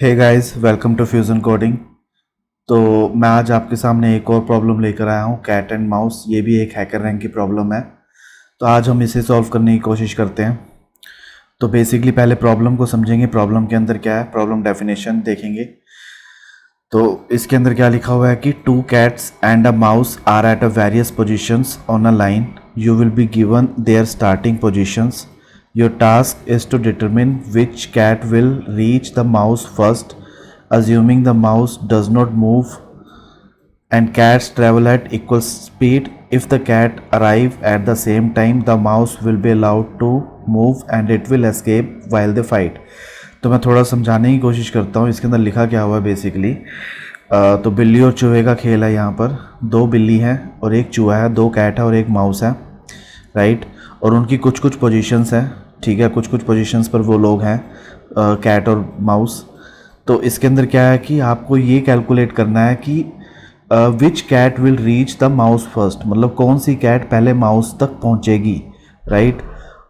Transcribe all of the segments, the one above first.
Hey guys, welcome to Fusion Coding. तो मैं आज आपके सामने एक और प्रॉब्लम लेकर आया हूँ, कैट एंड माउस। ये भी एक हैकर रैंक की प्रॉब्लम है। तो आज हम इसे सॉल्व करने की कोशिश करते हैं। तो बेसिकली पहले प्रॉब्लम को समझेंगे, प्रॉब्लम के अंदर क्या है, प्रॉब्लम डेफिनेशन देखेंगे। तो इसके अंदर क्या लिखा हुआ है कि two cats and a mouse are at a various positions on a line. You will be given their starting positions. Your task is to determine which cat will reach the mouse first, assuming the mouse does not move and cats travel at equal speed. If the cat arrive at the same time, the mouse will be allowed to move and it will escape while they fight. तो मैं थोड़ा समझाने की कोशिश करता हूँ। इसके अंदर लिखा क्या हुआ है बेसिकली। तो बिल्ली और चूहे का खेल है। यहाँ पर दो बिल्ली हैं और एक चूहा है, दो कैट है और एक माउस है, राइट। और उनकी कुछ कुछ पोजीशंस हैं, ठीक है। कुछ कुछ पोजीशंस पर वो लोग हैं, कैट और माउस। तो इसके अंदर क्या है कि आपको ये कैलकुलेट करना है कि which cat will reach the mouse first, मतलब कौन सी कैट पहले माउस तक पहुंचेगी, राइट।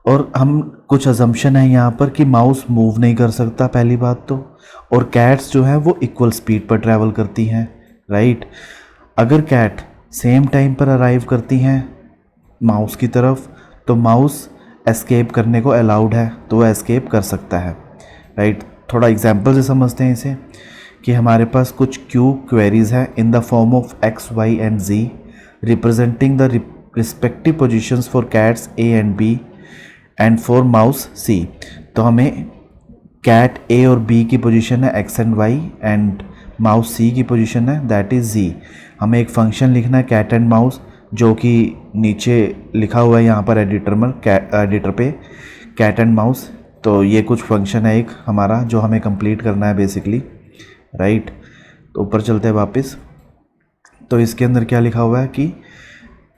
और हम कुछ अजम्पशन है यहाँ पर कि माउस मूव नहीं कर सकता, पहली बात तो। और कैट्स जो है वो इक्वल स्पीड पर ट्रैवल करती हैं, राइट। अगर कैट सेम टाइम पर अराइव करती हैं माउस की तरफ, तो माउस एस्केप करने को अलाउड है, तो वह एस्केप कर सकता है, राइट। थोड़ा एग्जाम्पल से समझते हैं इसे कि हमारे पास कुछ क्यू क्वेरीज हैं in the form of x y and z, representing the respective positions for cats A and B and for mouse C. तो हमें कैट ए और बी की पोजीशन है x and y, and mouse C की position है that is जी। हमें एक function लिखना है कैट एंड माउस, जो कि नीचे लिखा हुआ है यहाँ पर एडिटर पे, कैट एंड माउस। तो ये कुछ फंक्शन है एक हमारा जो हमें कंप्लीट करना है बेसिकली, राइट। तो ऊपर चलते हैं वापस। तो इसके अंदर क्या लिखा हुआ है कि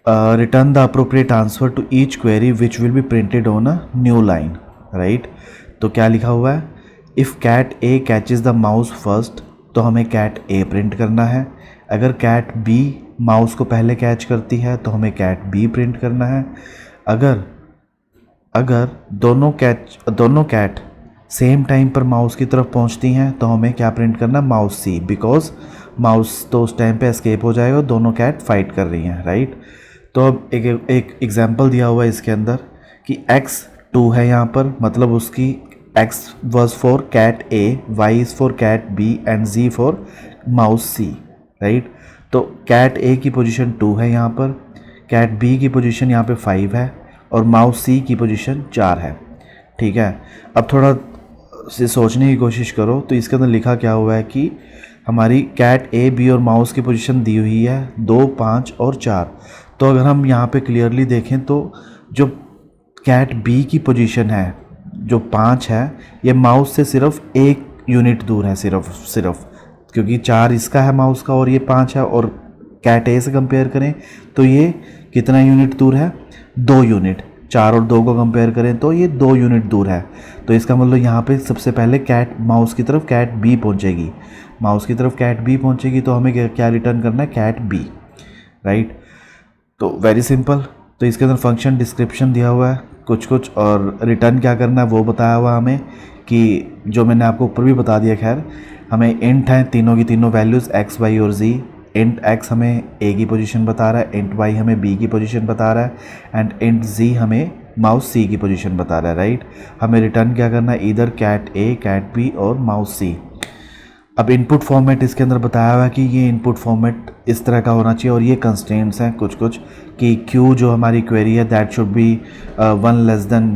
return the appropriate answer to each query which will be printed on a new line, right. तो क्या लिखा हुआ है, if cat A catches the mouse first, तो हमें कैट ए प्रिंट करना है। अगर कैट बी माउस को पहले कैच करती है तो हमें कैट बी प्रिंट करना है। अगर दोनों कैट सेम टाइम पर माउस की तरफ पहुंचती हैं तो हमें क्या प्रिंट करना, माउस सी, बिकॉज माउस तो उस टाइम पे एस्केप हो जाएगा, दोनों कैट फाइट कर रही हैं, राइट। तो अब एक एग्जांपल दिया हुआ है इसके अंदर कि x2 है यहाँ पर, मतलब उसकी x was for cat A, y is for cat B and z for mouse C, right. तो कैट A की पोजीशन 2 है यहाँ पर, कैट B की पोजीशन यहाँ पे 5 है और माउस C की पोजीशन 4 है, ठीक है। अब थोड़ा से सोचने की कोशिश करो। तो इसके अंदर लिखा क्या हुआ है कि हमारी कैट A, B और माउस की पोजीशन दी हुई है 2, 5 और 4। तो अगर हम यहाँ पे क्लियरली देखें तो जो कैट B की पोजीशन है जो 5 है, ये माउस से सिर्फ 1 यूनिट दूर है, सिर्फ क्योंकि 4 इसका है माउस का और ये 5 है। और कैट A से कंपेयर करें तो ये कितना यूनिट दूर है, 2 यूनिट। 4 और 2 को कंपेयर करें तो ये 2 यूनिट दूर है। तो इसका मतलब यहाँ पे सबसे पहले कैट माउस की तरफ कैट बी पहुँचेगी, माउस की तरफ कैट बी पहुँचेगी, तो हमें क्या रिटर्न करना है, कैट बी, राइट। तो वेरी सिंपल। तो इसके अंदर फंक्शन डिस्क्रिप्शन दिया हुआ है कुछ, और रिटर्न क्या करना है वो बताया हुआ हमें कि जो मैंने आपको ऊपर भी बता दिया। खैर, हमें इंट है तीनों की तीनों वैल्यूज़ एक्स वाई और जी। इंट एक्स हमें ए की पोजीशन बता रहा है, इंट वाई हमें बी की पोजीशन बता रहा है, एंड इंट जी हमें माउस सी की पोजीशन बता रहा है, राइट। हमें रिटर्न क्या करना है, इधर कैट ए, कैट बी और माउस सी। अब इनपुट फॉर्मेट इसके अंदर बताया हुआ है कि ये इनपुट फॉर्मेट इस तरह का होना चाहिए, और ये कंस्ट्रेंट्स हैं कुछ कि क्यू जो हमारी क्वेरी है that should be 1 less than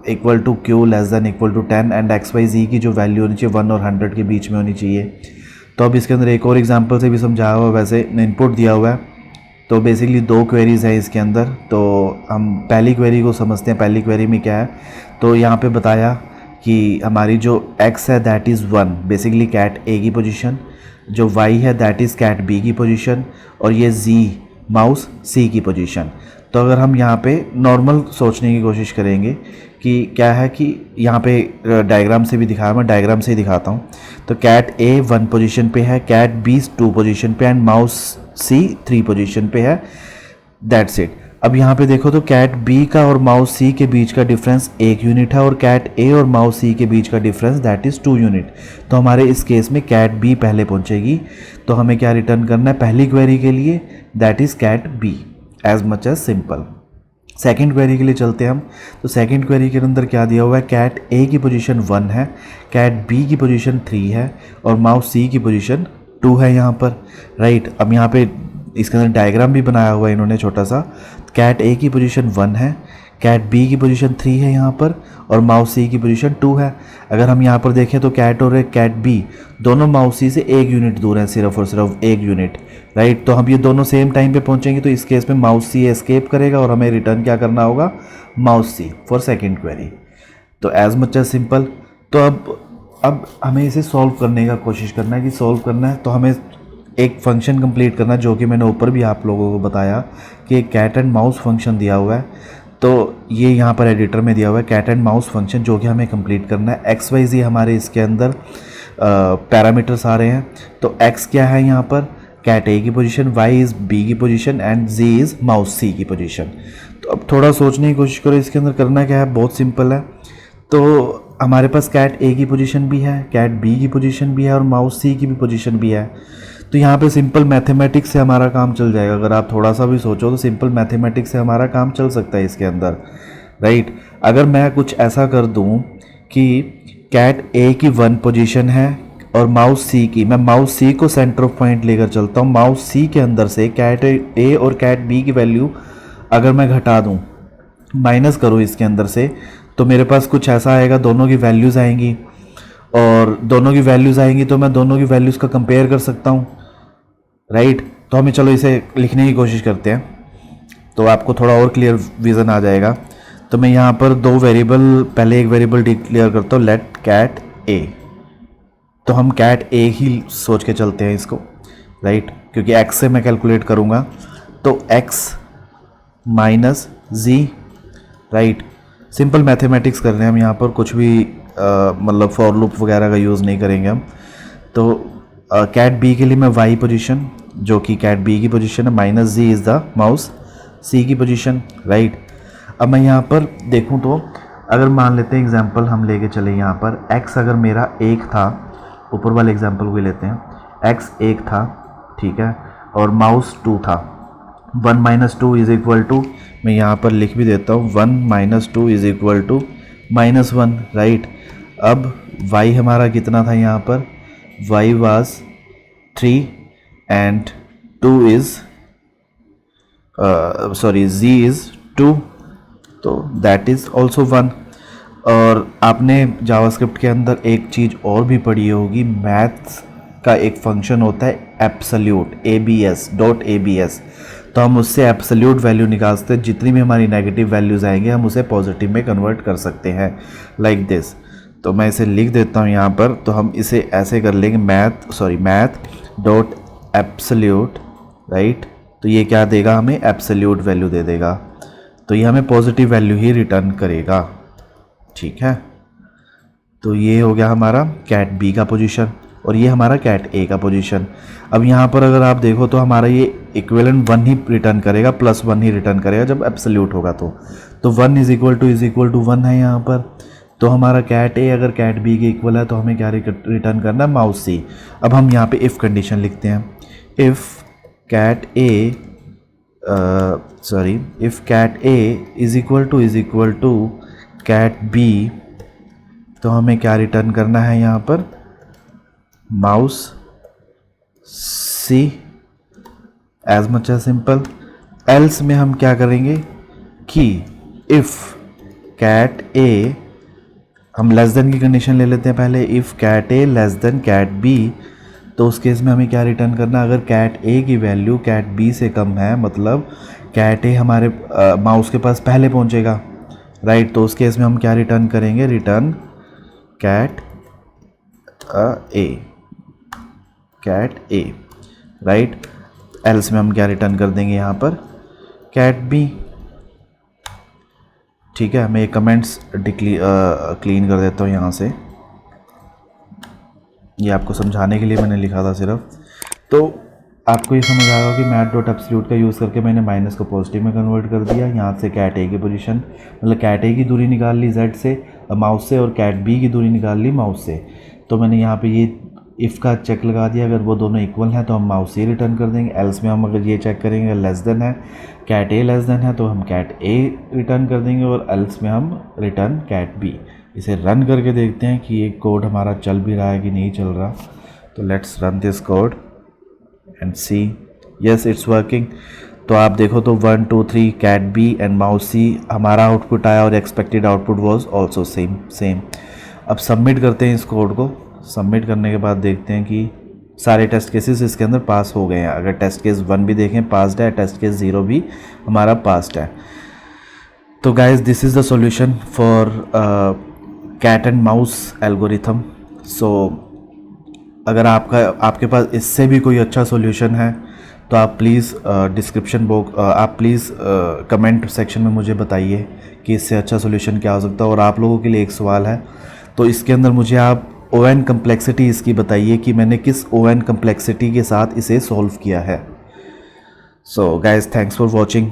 equal to q less than equal to 10, and x y z की जो वैल्यू होनी चाहिए 1 और 100 के बीच में होनी चाहिए। तो अब इसके अंदर एक और एग्जांपल से भी समझाया हुआ है, वैसे इनपुट दिया हुआ है। तो बेसिकली 2 क्वेरीज हैं इसके अंदर। तो हम पहली क्वेरी को समझते हैं, पहली क्वेरी में क्या है। तो यहाँ पे बताया कि हमारी जो x है that is 1, basically cat A की पोजीशन, जो y है दैट इज़ कैट B की पोजीशन, और ये z माउस C की पोजीशन। तो अगर हम यहाँ पे नॉर्मल सोचने की कोशिश करेंगे कि क्या है कि यहाँ पे डायग्राम से भी दिखाया, मैं डायग्राम से ही दिखाता हूँ। तो कैट A 1 पोजीशन पे है, कैट B 2 पोजीशन पे, एंड माउस C 3 पोजीशन पे है, दैट्स इट। अब यहाँ पे देखो तो कैट बी का और माउस सी के बीच का डिफरेंस 1 यूनिट है और कैट ए और माउस सी के बीच का डिफरेंस दैट इज़ 2 यूनिट। तो हमारे इस केस में कैट बी पहले पहुँचेगी। तो हमें क्या रिटर्न करना है पहली क्वेरी के लिए, that is cat B, as much as simple. Second query के लिए चलते हैं हम। तो सेकंड क्वेरी के अंदर क्या दिया हुआ है, कैट ए की पोजीशन 1 है, कैट बी की पोजीशन 3 है और माउस सी की पोजीशन 2 है यहाँ पर, राइट। अब यहाँ पे इसके अंदर डायग्राम भी बनाया हुआ है इन्होंने छोटा सा। कैट ए की पोजीशन 1 है, कैट बी की पोजीशन 3 है यहाँ पर और माउस सी की पोजीशन 2 है। अगर हम यहाँ पर देखें तो कैट और कैट बी दोनों माउस सी से 1 यूनिट दूर हैं, सिर्फ और सिर्फ 1 यूनिट, राइट। तो हम ये दोनों सेम टाइम पे पहुँचेंगे, तो इस केस में माउस सी एस्केप करेगा और हमें रिटर्न क्या करना होगा, mouse C for second query. तो एज मच एज सिंपल। तो अब हमें इसे सॉल्व करने का कोशिश करना है कि सॉल्व करना है, तो हमें एक फंक्शन कंप्लीट करना है जो कि मैंने ऊपर भी आप लोगों को बताया कि एक कैट एंड माउस फंक्शन दिया हुआ है। तो ये यहाँ पर एडिटर में दिया हुआ है कैट एंड माउस फंक्शन, जो कि हमें कंप्लीट करना है। एक्स वाई जी हमारे इसके अंदर पैरामीटर्स आ रहे हैं। तो एक्स क्या है यहाँ पर, कैट ए की पोजीशन, वाई इज़ बी की position and z is mouse C की पोजीशन। तो अब थोड़ा सोचने की कोशिश करो इसके अंदर करना क्या है, बहुत सिंपल है। तो हमारे पास कैट ए की पोजीशन भी है, कैट बी की पोजीशन भी है और माउस सी की भी पोजीशन भी है। तो यहाँ पे सिंपल मैथमेटिक्स से हमारा काम चल जाएगा। अगर आप थोड़ा सा भी सोचो तो सिंपल मैथमेटिक्स से हमारा काम चल सकता है इसके अंदर, राइट। अगर मैं कुछ ऐसा कर दूँ कि कैट ए की 1 पोजीशन है और माउस सी की, मैं माउस सी को सेंटर ऑफ पॉइंट लेकर चलता हूँ, माउस सी के अंदर से कैट ए और कैट बी की वैल्यू अगर मैं घटा दूँ, माइनस करूँ इसके अंदर से, तो मेरे पास कुछ ऐसा आएगा, दोनों की वैल्यूज़ आएंगी और दोनों की वैल्यूज़ आएंगी तो मैं दोनों की वैल्यूज़ का कंपेयर कर सकता हूँ, राइट। तो हमें चलो इसे लिखने की कोशिश करते हैं, तो आपको थोड़ा और क्लियर विज़न आ जाएगा। तो मैं यहाँ पर 2 वेरिएबल, पहले एक वेरिएबल डिक्लेयर करता हूँ, लेट कैट ए। तो हम कैट ए ही सोच के चलते हैं इसको, राइट, क्योंकि एक्स से मैं कैलकुलेट करूँगा। तो एक्स माइनस जी, राइट। सिंपल मैथमेटिक्स कर रहे हैं हम यहाँ पर, कुछ भी मतलब फॉर लूप वगैरह का यूज़ नहीं करेंगे हम। तो कैट बी के लिए मैं वाई पोजीशन, जो कि कैट बी की पोजीशन है, minus z is the mouse C की पोजीशन, राइट। अब मैं यहाँ पर देखूँ तो अगर मान लेते हैं एग्जांपल हम लेके चले, यहाँ पर एक्स अगर मेरा 1 था, ऊपर वाले एग्जांपल को लेते हैं, एक्स 1 था, ठीक है, और माउस 2 था। 1 माइनस 2 इज़ इक्वल टू, मैं यहाँ पर लिख भी देता हूँ, 1 minus 2 is equal to -1, right. अब y हमारा कितना था यहाँ पर, y was 3 and 2 is sorry z is 2, तो दैट इज़ ऑल्सो 1। और आपने जावास्क्रिप्ट के अंदर एक चीज़ और भी पढ़ी होगी, मैथ्स का एक फंक्शन होता है एब्सोल्यूट, abs. तो हम उससे एब्सोल्यूट वैल्यू निकालते हैं, जितनी भी हमारी नेगेटिव वैल्यूज़ आएंगे हम उसे पॉजिटिव में कन्वर्ट कर सकते हैं, लाइक दिस। तो मैं इसे लिख देता हूँ यहाँ पर। तो हम इसे ऐसे कर लेंगे, मैथ डॉट एब्सोल्यूट, राइट। तो ये क्या देगा हमें, एब्सोल्यूट वैल्यू दे देगा। तो ये हमें पॉजिटिव वैल्यू ही रिटर्न करेगा, ठीक है। तो ये हो गया हमारा कैट बी का पोजीशन और ये हमारा कैट ए का पोजीशन। अब यहाँ पर अगर आप देखो तो हमारा ये इक्विवेलेंट 1 ही रिटर्न करेगा, +1 ही रिटर्न करेगा जब एब्सोल्यूट होगा। तो 1 इज़ इक्वल टू 1 है यहाँ पर। तो हमारा कैट ए अगर कैट बी के इक्वल है तो हमें क्या रिटर्न करना है, माउस सी। अब हम यहाँ पे इफ़ कंडीशन लिखते हैं, if cat A is equal to cat B, तो हमें क्या रिटर्न करना है यहाँ पर, mouse C, as much as simple. Else में हम क्या करेंगे कि इफ़ कैट ए, हम लेस देन की कंडीशन ले लेते हैं पहले, if cat A less than cat B, तो उस केस में हमें क्या रिटर्न करना है, अगर कैट ए की वैल्यू कैट बी से कम है, मतलब कैट ए हमारे माउस के पास पहले पहुंचेगा, राइट। तो उस केस में हम क्या रिटर्न करेंगे, रिटर्न कैट ए, राइट। एल्स में हम क्या रिटर्न कर देंगे यहाँ पर, कैट बी, ठीक है। मैं ये कमेंट्स क्लीन कर देता हूँ यहाँ से, ये आपको समझाने के लिए मैंने लिखा था सिर्फ। तो आपको ये समझ आएगा कि मैट डॉट एब्सोल्यूट का यूज़ करके मैंने माइनस को पॉजिटिव में कन्वर्ट कर दिया। यहाँ से कैट ए की पोजीशन, मतलब कैट ए की दूरी निकाल ली जेड से माउस से, और कैट बी की दूरी निकाल ली माउस से। तो मैंने यहाँ पे ये इफ़ का चेक लगा दिया, अगर वो दोनों इक्वल हैं तो हम माउस से रिटर्न कर देंगे। एल्स में हम अगर ये चेक करेंगे लेस देन है, कैट ए लेस देन है, तो हम कैट ए रिटर्न कर देंगे, और एल्स में हम रिटर्न कैट बी। इसे रन करके देखते हैं कि ये कोड हमारा चल भी रहा है कि नहीं चल रहा। तो let's run this code and see, yes it's working. तो आप देखो तो 1 2 3 cat B and mouse C हमारा आउटपुट आया, और expected output was also same. अब सबमिट करते हैं इस कोड को। सबमिट करने के बाद देखते हैं कि सारे टेस्ट केसेस इसके अंदर पास हो गए हैं। अगर टेस्ट केस 1 भी देखें पास्ड है, टेस्ट केस 0 भी हमारा पास्ड है। तो guys this is the solution for cat and mouse algorithm. So अगर आपके पास इससे भी कोई अच्छा सॉल्यूशन है तो आप प्लीज़ डिस्क्रिप्शन बॉक्स, आप प्लीज़ कमेंट सेक्शन में मुझे बताइए कि इससे अच्छा सॉल्यूशन क्या हो सकता है। और आप लोगों के लिए एक सवाल है, तो इसके अंदर मुझे आप ON कम्प्लेक्सिटी इसकी बताइए कि मैंने किस ON कम्प्लेक्सिटी के साथ इसे सॉल्व किया है। So guys thanks for watching.